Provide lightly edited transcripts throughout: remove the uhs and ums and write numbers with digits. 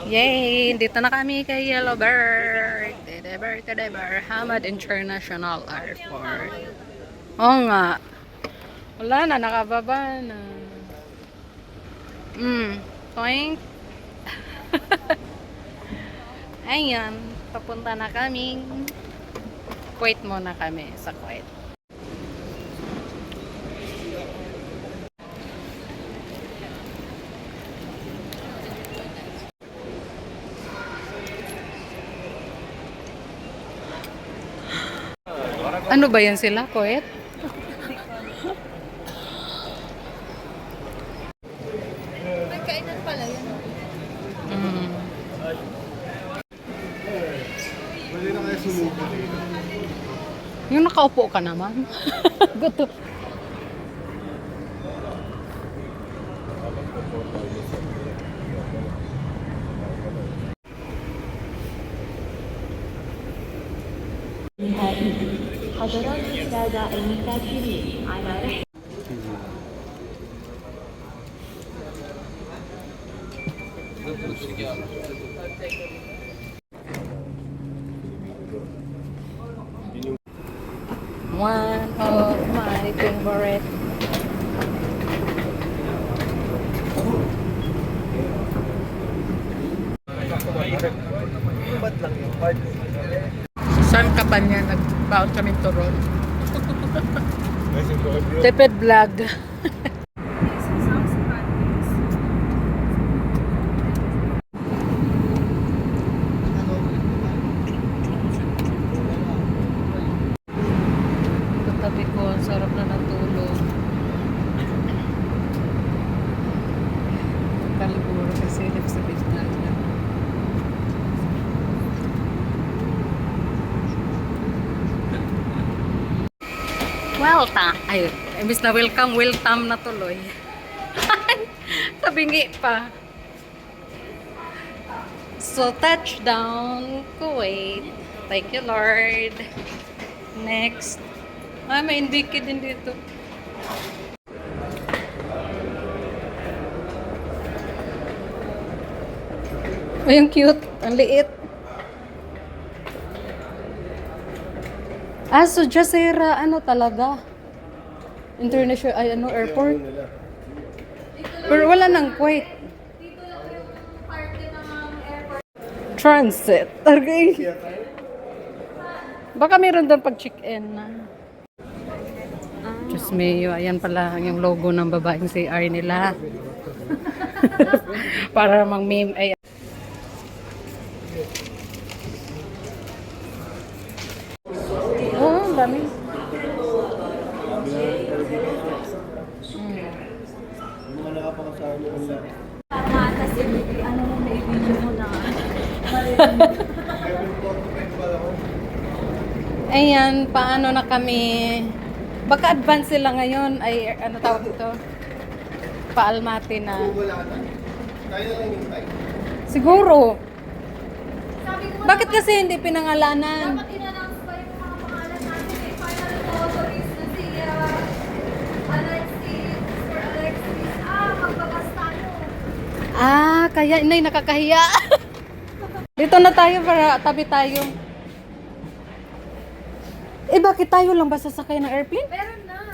Yay! Dito na kami kay Yellowbird. Yellowbird Hamad International Airport. Oo nga. Wala na, nakababa na. Toink. Ayan, papunta na kami. Kuwait muna kami sa Kuwait. Ano ba yan sila, Kuwait? May kainan pala yan. Yung nakaupo ka naman. Gusto. حضرات السادة المسافرين على رحلة One of my favorite. Saan ka ba niya? Nagbaon kami turon. Teped vlog. Katabi ko, ang sarap na natulog. Kaliburo kasi sa business na. Welcome. Ay, imbis na welcome na tuloy. Tabingi pa. So, touchdown, Kuwait. Thank you, Lord. Next. May indiki din dito. Ay, ang cute. Ang liit. So Jazeera, ano talaga? International, airport? Pero wala nang Kuwait. Transit. Targay. Baka meron doon pag check-in na. Diyos me, ayan pala yung logo ng babaeng CR nila. Para mang-meme. Ay. Oh, dami. Matas, ano mo na i-video mo na. Ayan, paano na kami? Baka advance sila ngayon ay ano tawag ito? Paalmati na. Siguro. Bakit kasi hindi pinangalanan? Dapat in-announce pa yung mga pangalan natin eh. Final authorities na si Alexis, Mr. Alexis. Magbagas tayo. Kaya inay nakakahiya. Dito na tayo para tabi tayo. Bakit tayo lang ba sasakay ng airplane? Meron na.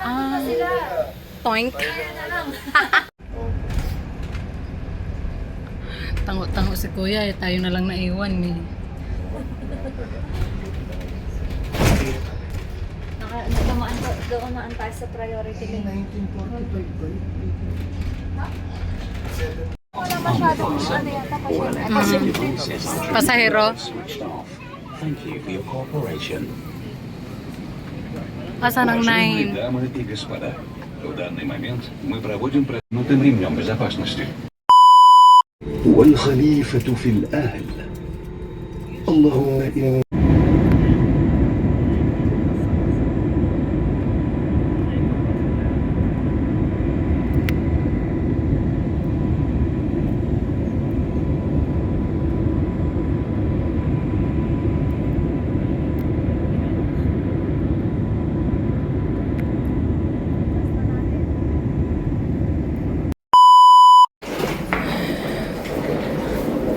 Hanapin na sila. Toink. Kaya na lang. Tango-tango si kuya tayo na lang naiwan eh. Dumaan tayo sa priority list. Wala masyadong ano yata pasyente. Pasahero. Thank you for your cooperation. Asan ang 9? Дамы и господа, в данный момент мы проводим провернутым ремнем безопасности. والخليفة في الأهل اللهم إنا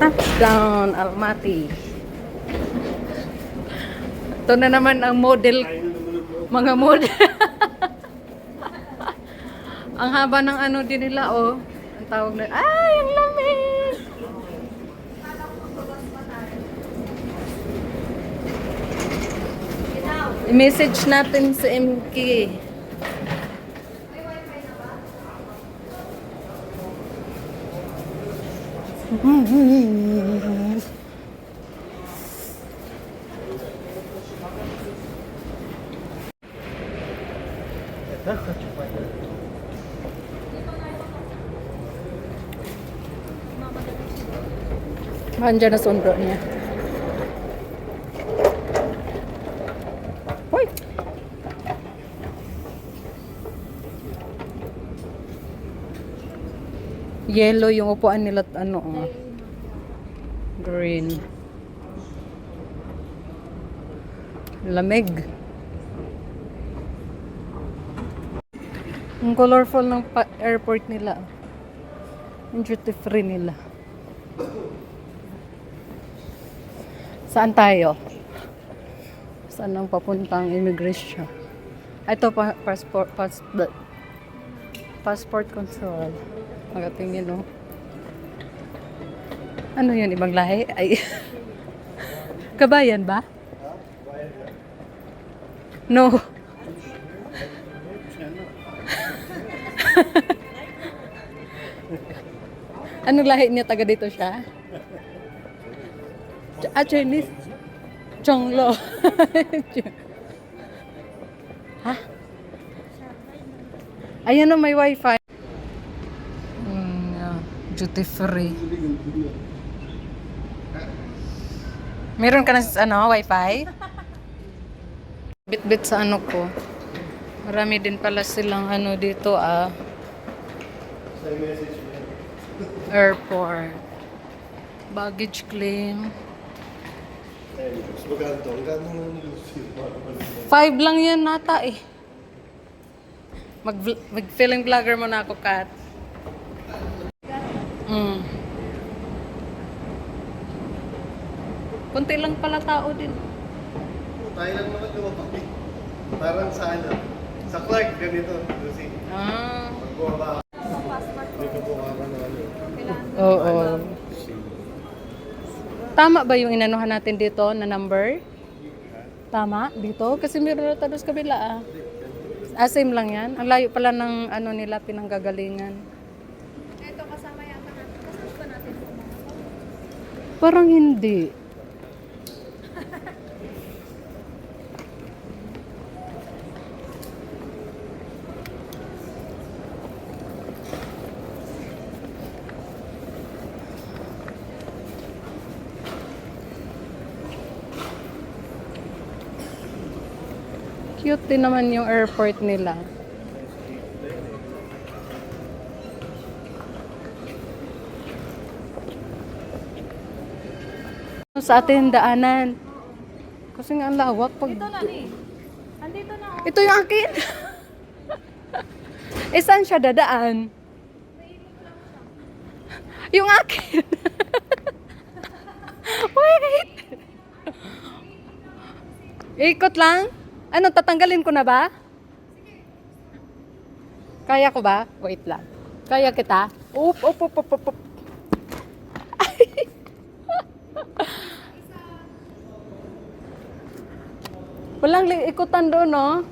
Touchdown, Almaty. Ito na naman ang model. Mga model. Ang haba ng ano din nila, oh. Ang tawag na, ay, ang lamig! I-message natin sa MK. Andiyan na sundo niya. Hoy! Yellow yung upuan nila at ano, oh. Green. Lamig. Ang colorful ng airport nila. Ang duty free nila. Saan tayo? Saan ang papuntang immigration? Ito passport control. Magatingin, no? Ano yun? Ibang lahi? Ay. Kabayan ba? No. Anong lahi niya? Taga dito siya? Chinese. Chonglo. Ha? Ayan na, may wifi. Duty free. Meron ka na ano, wifi? Bit-bit sa ano ko. Marami din pala silang ano dito, airport. Baggage claim. 5 lang yan nata eh. Mag-feeling vlogger mo na ako, Kat. Kunti lang pala tao din. Tayo lang naman lumabas. Parang sa ano, sa Clark, ganito. Lucy. Magbaba. Dito po ako na ano. Oo. Tama ba yung inanuhan natin dito na number? Tama? Dito? Kasi meron na tayo sa kabila, same lang yan. Ang layo pala ng ano nila, pinanggagalingan. Ito kasama yata natin. Kasama ba natin po mga to? Parang hindi. Cute din naman yung airport nila. Sa atin daanan. Kasi nga ang lawak pag... Ito na ni. Andito na. Ito yung akin. Saan siya dadaan? Yung akin. Wait. Ikot lang. Ano, tatanggalin ko na ba? Kaya ko ba? Wait lang. Kaya kita? Up. Ay. Walang ikutan doon, no?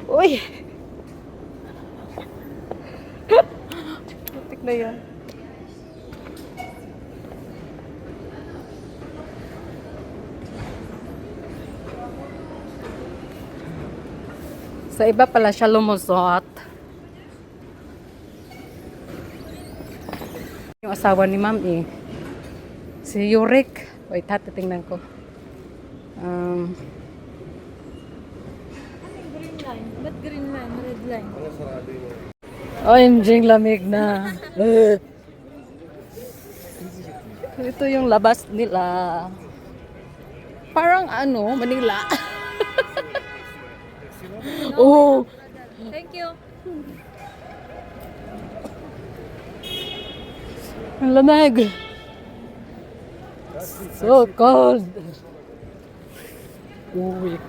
Uy! Putik na yan. Sa iba pala siya lumusot. Yung asawa ni Ma'am eh. Si Yurik. Wait, titingnan ko. Ano yung green line? Ba't green line? Red line? Ano sarado yun? OMG, lamig na. Ito yung labas nila. Parang ano, Manila. Oh, Thank you. Ang lamig. So cold. Uwi.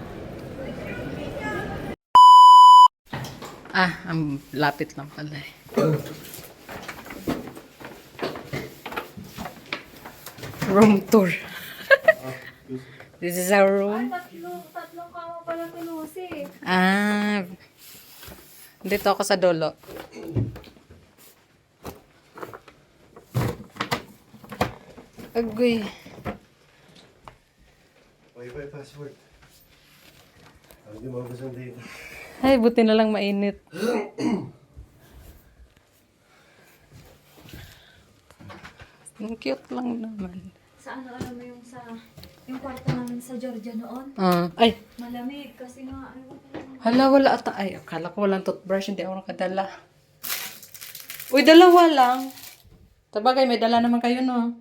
Ang lapit lang pala eh. Room tour. This is our room. Tatlong kama pala kinusi. Dito ako sa dulo. Agoy. Wi-Fi password. Hindi mabos ang data. Ay, buti na lang mainit. Ang cute lang naman. Sa ano mo yung yung kwarto namin sa Georgia noon. Ay, Malamig kasi nga, ayaw ko lang. hala, wala ata. Ay, akala ko walang toothbrush. Hindi ako nakadala. Uy, dalawa lang. Sabagay, may dala naman kayo, no?